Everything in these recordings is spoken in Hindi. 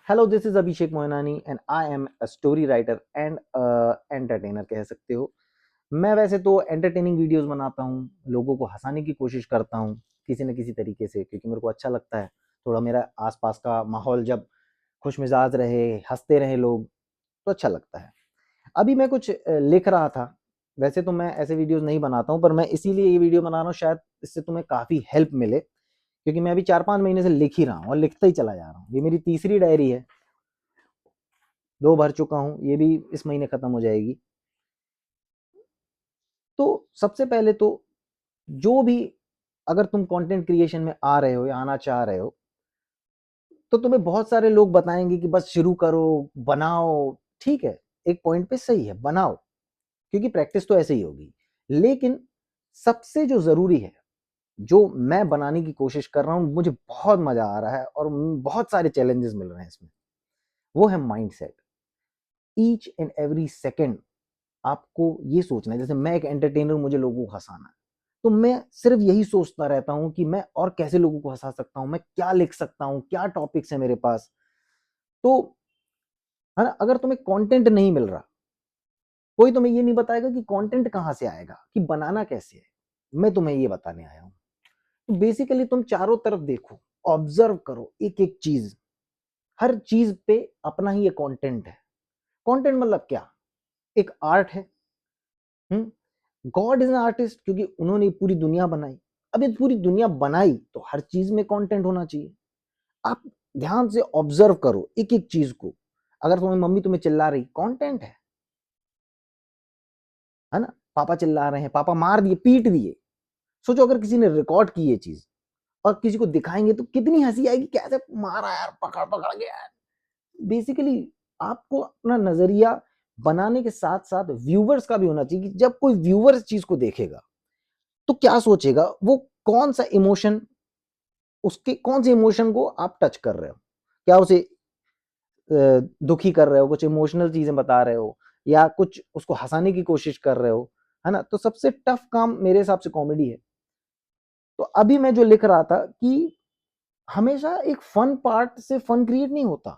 Hello, this is Abhishek Mohnani and I am a story writer and entertainer कह सकते हो। मैं वैसे तो एंटरटेनिंग वीडियोस बनाता हूँ, लोगों को हंसाने की कोशिश करता हूँ किसी न किसी तरीके से, क्योंकि मेरे को अच्छा लगता है थोड़ा मेरा आसपास का माहौल जब खुश मिजाज रहे, हंसते रहे लोग, तो अच्छा लगता है। अभी मैं कुछ लिख रहा था। वैसे तो मैं ऐसे वीडियोस नहीं बनाता हूँ, पर मैं इसीलिए ये वीडियो बना रहा हूँ, शायद इससे तुम्हें काफ़ी हेल्प मिले, क्योंकि मैं अभी 4-5 महीने से लिख ही रहा हूँ और लिखता ही चला जा रहा हूँ। ये मेरी तीसरी डायरी है, 2 भर चुका हूँ, ये भी इस महीने खत्म हो जाएगी। तो सबसे पहले तो जो भी, अगर तुम कंटेंट क्रिएशन में आ रहे हो या आना चाह रहे हो, तो तुम्हें बहुत सारे लोग बताएंगे कि बस शुरू करो, बनाओ। ठीक है, एक पॉइंट पे सही है, बनाओ, क्योंकि प्रैक्टिस तो ऐसे ही होगी। लेकिन सबसे जो जरूरी है, जो मैं बनाने की कोशिश कर रहा हूं, मुझे बहुत मजा आ रहा है और बहुत सारे चैलेंजेस मिल रहे हैं इसमें, वो है mindset. Each and every second आपको ये सोचना है, जैसे मैं एक एंटरटेनर हूं, मुझे लोगों को हंसाना है, तो मैं सिर्फ यही सोचता रहता हूं कि मैं और कैसे लोगों को हंसा सकता हूं, मैं क्या लिख सकता हूं, क्या टॉपिक्स है मेरे पास। तो है ना, अगर तुम्हें कंटेंट नहीं मिल रहा, कोई तुम्हें ये नहीं बताएगा कि कंटेंट कहां से आएगा, कि बनाना कैसे है, मैं तुम्हें ये बताने आया हूं। तो बेसिकली तुम चारों तरफ देखो, ऑब्जर्व करो एक एक चीज, हर चीज पे अपना ही ये कंटेंट है। कंटेंट मतलब क्या? एक आर्ट है। गॉड इज एन आर्टिस्ट, क्योंकि उन्होंने पूरी दुनिया बनाई। अब ये पूरी दुनिया बनाई तो हर चीज में कंटेंट होना चाहिए। आप ध्यान से ऑब्जर्व करो एक एक चीज को। अगर तुम्हारी मम्मी तुम्हें चिल्ला रही, कंटेंट है ना? पापा चिल्ला रहे हैं, पापा मार दिए, पीट दिए। सोचो अगर किसी ने रिकॉर्ड की ये चीज और किसी को दिखाएंगे तो कितनी हंसी आएगी, कैसे मारा यार, पकड़ पकड़ के यार। बेसिकली आपको अपना नजरिया बनाने के साथ साथ व्यूवर्स का भी होना चाहिए, कि जब कोई व्यूवर इस चीज को देखेगा तो क्या सोचेगा, वो कौन सा इमोशन, उसके कौन से इमोशन को आप टच कर रहे हो। क्या उसे दुखी कर रहे हो, कुछ इमोशनल चीजें बता रहे हो, या कुछ उसको हंसाने की कोशिश कर रहे हो, है ना? तो सबसे टफ काम मेरे हिसाब से कॉमेडी है। तो अभी मैं जो लिख रहा था कि हमेशा एक फन पार्ट से फन क्रिएट नहीं होता।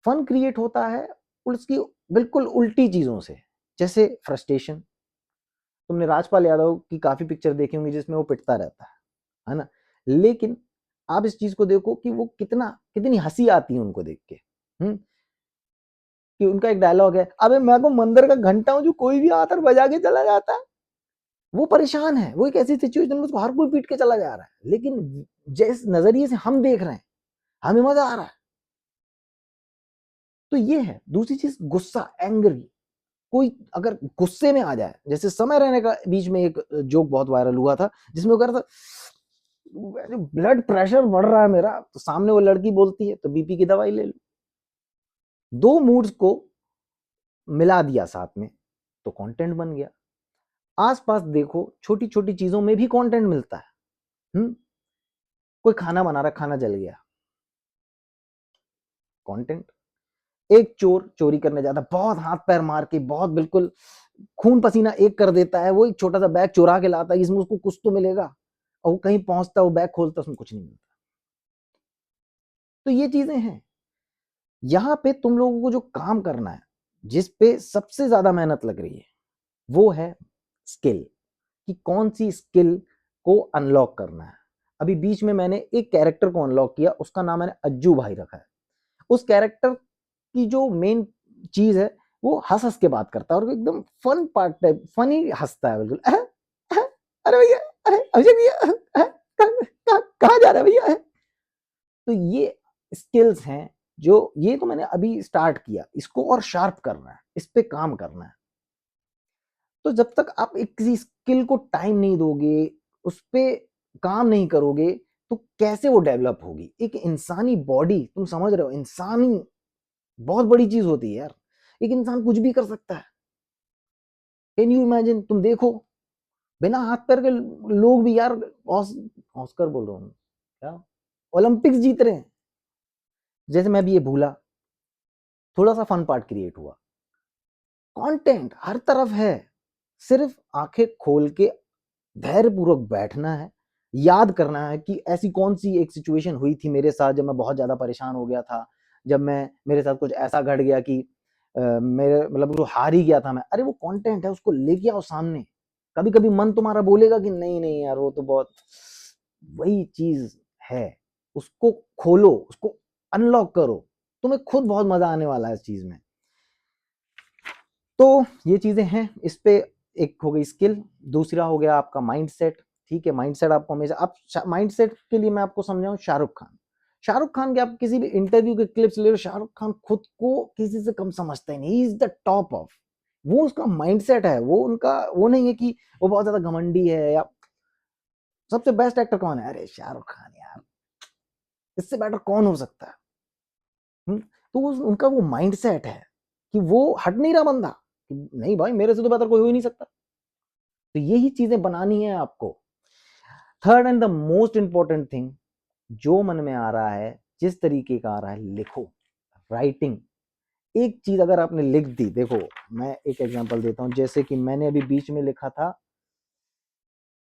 फन क्रिएट होता है उसकी बिल्कुल उल्टी चीजों से, जैसे फ्रस्ट्रेशन। तुमने राजपाल यादव की काफी पिक्चर देखी होंगी जिसमें वो पिटता रहता है ना? लेकिन आप इस चीज को देखो कि वो कितनी हंसी आती है उनको देख के। कि उनका एक डायलॉग है, अबे मैं तो मंदिर का घंटा हूं जो कोई भी आकर बजा के चला जाता है। वो परेशान है, वो एक ऐसी सिचुएशन में उसको हर कोई पीट के चला जा रहा है, लेकिन जिस नजरिए से हम देख रहे हैं, हमें मजा आ रहा है। तो ये है। दूसरी चीज, गुस्सा, एंग्री। कोई अगर गुस्से में आ जाए, जैसे समय रहने का बीच में एक जोक बहुत वायरल हुआ था, जिसमें वो कह रहा था ब्लड प्रेशर बढ़ रहा है मेरा, तो सामने वो लड़की बोलती है तो बीपी की दवाई ले लो। दो मूड्स को मिला दिया साथ में, तो कंटेंट बन गया। आसपास देखो, छोटी छोटी चीजों में भी कंटेंट मिलता है। कोई खाना बना रहा, खाना जल गया, कंटेंट। एक चोर चोरी करने जाता, बहुत हाथ पैर मार के, बहुत बिल्कुल खून पसीना एक कर देता है, वो एक छोटा सा बैग चुरा के लाता है, इसमें उसको कुछ तो मिलेगा, और वो कहीं पहुंचता है, वो बैग खोलता है, उसमें कुछ नहीं मिलता। तो ये चीजें हैं। यहां पे तुम लोगों को जो काम करना है, जिस पे सबसे ज्यादा मेहनत लग रही है, वो है स्किल। कि कौन सी स्किल को अनलॉक करना है। अभी बीच में मैंने एक कैरेक्टर को अनलॉक किया, उसका नाम मैंने अज्जू भाई रखा है। उस कैरेक्टर की जो मेन चीज है, वो हंस हंस के बात करता है और एकदम फन पार्ट टाइप, फनी हंसता है बिल्कुल। अरे भैया, अरे अभिषेक भैया, कहाँ जा रहे हैं भैया? तो ये स्किल्स हैं, जो ये तो मैंने अभी स्टार्ट किया, इसको और शार्प करना है, इस पे काम करना है। तो जब तक आप एक किसी स्किल को टाइम नहीं दोगे, उस पे काम नहीं करोगे, तो कैसे वो डेवलप होगी? एक इंसानी बॉडी, तुम समझ रहे हो, इंसानी बहुत बड़ी चीज होती है यार। एक इंसान कुछ भी कर सकता है। Can you imagine? तुम देखो, बिना हाथ पैर के लोग भी यार, ऑस्कर बोल रहा हूँ क्या, ओलंपिक्स जीत रहे हैं। जैसे मैं भी ये भूला, थोड़ा सा फन पार्ट क्रिएट हुआ, कंटेंट हर तरफ है। सिर्फ आंखें खोल के धैर्य पूर्वक बैठना है, याद करना है कि ऐसी कौन सी एक सिचुएशन हुई थी मेरे साथ जब मैं बहुत ज़्यादा परेशान हो गया था, जब मेरे साथ कुछ ऐसा घट गया कि मेरे मतलब जो हार ही गया था मैं। अरे वो कंटेंट है, उसको लेके आओ सामने। कभी-कभी मन तुम्हारा बोलेगा कि नहीं यार वो तो बहुत वही चीज़ है, उसको खोलो, उसको अनलॉक करो, तुम्हें खुद बहुत मज़ा आने वाला है इस चीज़ में। तो ये चीज़ें हैं, इस पे एक हो गई स्किल, दूसरा हो गया आपका माइंडसेट। ठीक है, माइंडसेट आपको हमेशा आप माइंडसेट के लिए मैं आपको समझाऊँ, शाहरुख खान के आप किसी भी इंटरव्यू के क्लिप्स ले लो, शाहरुख खान खुद को किसी से कम समझते नहीं, he is the top of. वो उसका माइंडसेट है, वो उनका वो नहीं है कि वो बहुत ज्यादा घमंडी है या सबसे बेस्ट एक्टर कौन है, अरे शाहरुख खान यार, इससे बेटर कौन हो सकता है। तो उनका वो माइंडसेट है कि वो हट नहीं रहा बंदा, नहीं भाई मेरे से तो बेहतर कोई हो ही नहीं सकता। तो यही चीजें बनानी है आपको। Third and the most important thing, जो मन में आ रहा है, जिस तरीके का आ रहा है, लिखो। राइटिंग, एक चीज अगर आपने लिख दी, देखो मैं एक एग्जांपल देता हूं, जैसे कि मैंने अभी बीच में लिखा था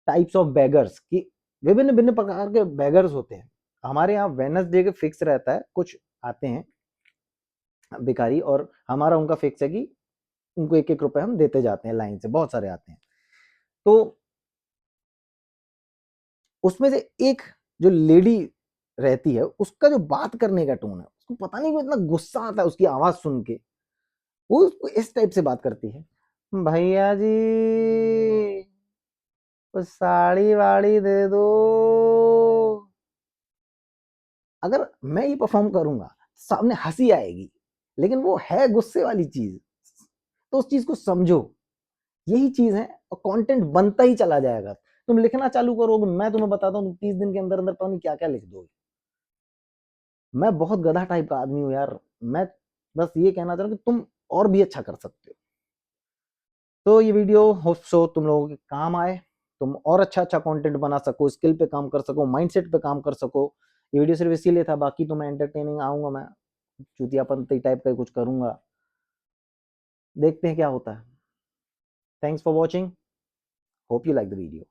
टाइप्स ऑफ बेगर्स, कि विभिन्न भिन्न प्रकार के बेगर्स होते हैं। हमारे यहाँ वेडनेसडे के फिक्स रहता है, कुछ आते हैं भिखारी, और हमारा उनका फिक्स है कि उनको 1-1 रुपए हम देते जाते हैं लाइन से, बहुत सारे आते हैं। तो उसमें से एक जो लेडी रहती है, उसका जो बात करने का टोन है, उसको पता नहीं क्यों इतना गुस्सा आता है उसकी आवाज सुन के। वो उसको इस टाइप से बात करती है, भैया जी कुछ साड़ी वाड़ी दे दो। अगर मैं ये परफॉर्म करूंगा, सामने हंसी आएगी, लेकिन वो है गुस्से वाली चीज, तो उस चीज को समझो। यही चीज है, और कंटेंट बनता ही चला जाएगा। तुम लिखना चालू करोगे, मैं तुम्हें बताता हूँ, तुम 30 दिन के अंदर अंदर पता नहीं क्या क्या लिख दोगे। मैं बहुत गधा टाइप का आदमी हूँ यार, मैं बस ये कहना चाह रहा हूँ कि तुम और भी अच्छा कर सकते हो। तो ये वीडियो होप सो तुम लोगों के काम आए, तुम और अच्छा अच्छा कंटेंट बना सको, स्किल पे काम कर सको, माइंडसेट पे काम कर सको। ये वीडियो सिर्फ इसीलिए था, बाकी तो मैं एंटरटेनिंग आऊंगा, मैं चूतियापंती टाइप का कुछ करूंगा, देखते हैं क्या होता है। Thanks for watching, hope you like the video.